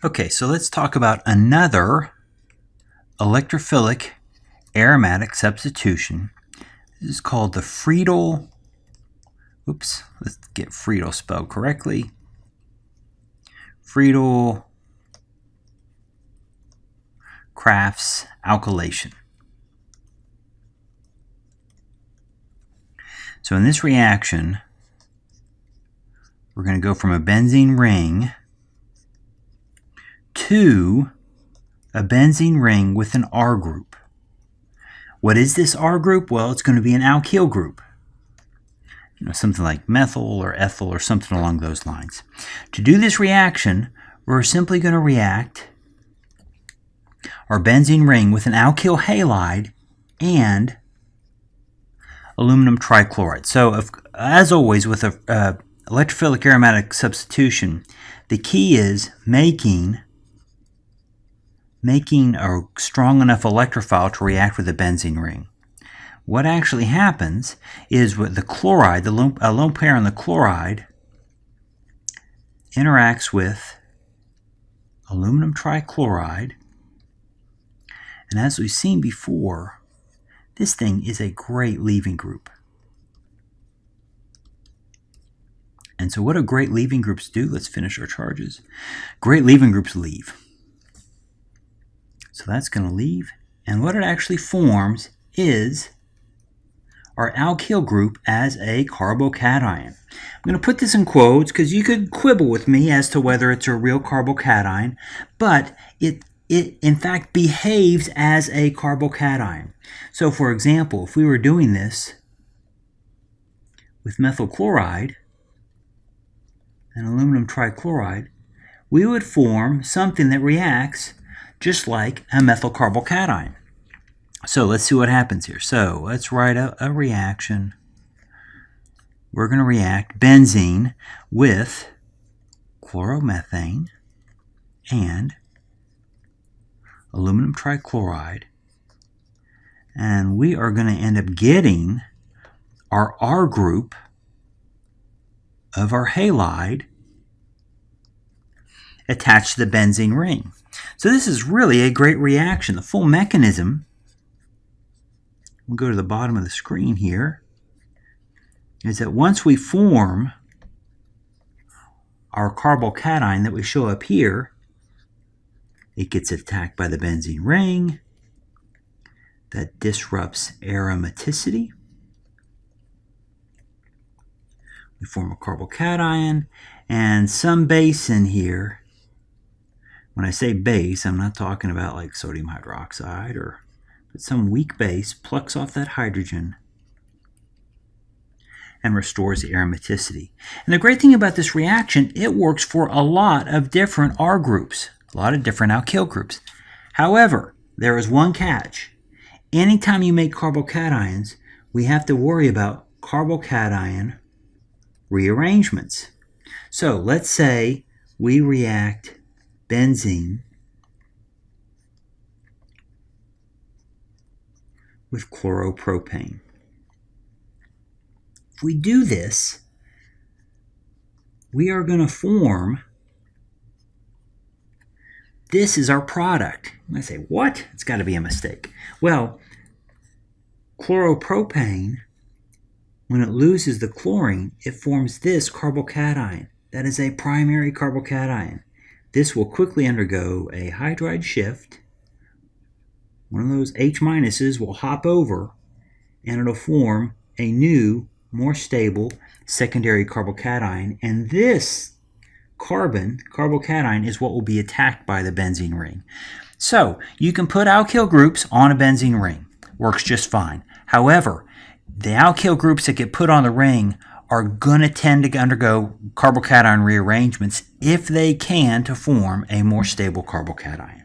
Okay, so let's talk about another electrophilic aromatic substitution. This is called the Friedel. Let's get Friedel spelled correctly. Friedel-Crafts alkylation. So in this reaction, we're going to go from a benzene ring to a benzene ring with an R group. What is this R group? Well, it's going to be an alkyl group. Something like methyl or ethyl or something along those lines. To do this reaction, we're simply going to react our benzene ring with an alkyl halide and aluminum trichloride. So, as always with a electrophilic aromatic substitution, the key is making a strong enough electrophile to react with the benzene ring. What actually happens is with the chloride, a lone pair on the chloride interacts with aluminum trichloride, and as we've seen before, this thing is a great leaving group. And so what do great leaving groups do? Let's finish our charges. Great leaving groups leave. So that's going to leave. And what it actually forms is our alkyl group as a carbocation. I'm going to put this in quotes because you could quibble with me as to whether it's a real carbocation, but it in fact behaves as a carbocation. So for example, if we were doing this with methyl chloride and aluminum trichloride, we would form something that reacts just like a methyl carbocation. So let's see what happens here. So let's write a reaction. We're going to react benzene with chloromethane and aluminum trichloride. And we are going to end up getting our R group of our halide attached to the benzene ring. So this is really a great reaction. The full mechanism, we'll go to the bottom of the screen here, is that once we form our carbocation that we show up here, it gets attacked by the benzene ring. That disrupts aromaticity. We form a carbocation and some base in here. When I say base, I'm not talking about like sodium hydroxide, but some weak base plucks off that hydrogen and restores the aromaticity. And the great thing about this reaction, it works for a lot of different R groups, a lot of different alkyl groups. However, there is one catch. Anytime you make carbocations, we have to worry about carbocation rearrangements. So let's say we react benzene with chloropropane. If we do this, we are going to form, this is our product. I say, what? It's got to be a mistake. Well, chloropropane, when it loses the chlorine, it forms this carbocation. That is a primary carbocation. This will quickly undergo a hydride shift. One of those H minuses will hop over, and it'll form a new, more stable secondary carbocation. And this carbocation is what will be attacked by the benzene ring. So you can put alkyl groups on a benzene ring. Works just fine. However, the alkyl groups that get put on the ring are going to tend to undergo carbocation rearrangements if they can to form a more stable carbocation.